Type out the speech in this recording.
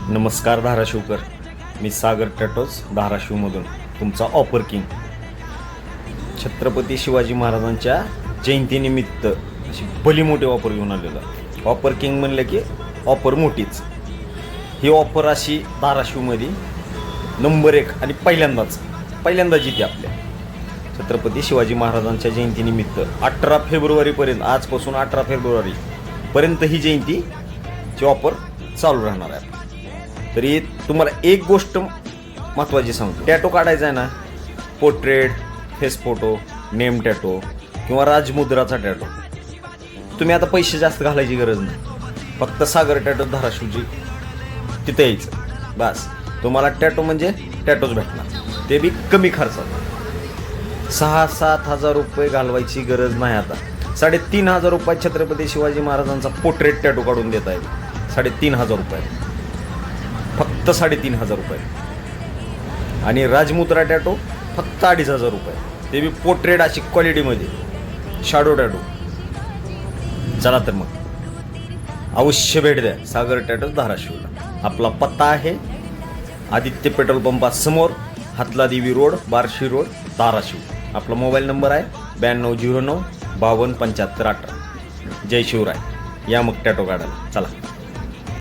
नमस्कार धाराशिवकर, मी सागर टॅटोज धाराशिवमधून तुमचा offer king. Chhatrapati Shivaji महाराजांच्या जयंतीनिमित्त अशी भली मोठी ऑफर घेऊन आलेलो आहे. ऑफर किंग म्हणलं की ऑफर मोठीच. ही ऑफर अशी धाराशिवमध्ये नंबर 1 आणि पहिल्यांदाच येते आपल्या छत्रपती शिवाजी महाराजांच्या जयंतीनिमित्त 18 फेब्रुवारीपर्यंत. आजपासून 18 फेब्रुवारीपर्यंत ही जयंतीची ऑफर चालू राहणार आहे. तरी तुम्हाला एक गोष्ट महत्त्वाची सांगतो, टॅटो काढायचा आहे ना, portrait, face photo, name tattoo किंवा राजमुद्राचा टॅटो, तुम्ही आता पैसे जास्त घालायची गरज नाही. फक्त सागर टॅटो धाराशिवची तिथे यायचं बस. तुम्हाला टॅटो म्हणजे टॅटोच भेटणार, ते बी कमी खर्चात. 6-7 हजार रुपये घालवायची गरज नाही. आता 3,500 रुपयात छत्रपती शिवाजी महाराजांचा पोर्ट्रेट टॅटो काढून देत आहे. 3,500 रुपये, फक्त 3,500 रुपये. आणि राजमुद्रा टॅटो फक्त 2,500 रुपये, ते बी पोर्ट्रेट अशी क्वालिटीमध्ये, शॅडो टॅटो. चला तर मग अवश्य भेट द्या सागर टॅटो धाराशिवला. आपला पत्ता आहे आदित्य पेट्रोल पंपासमोर, हातलादेवी रोड, बार्शी रोड, धाराशिव. आपला मोबाईल नंबर आहे 9209 52 75 18. जय शिवराय. या मग टॅटो काढायला चला.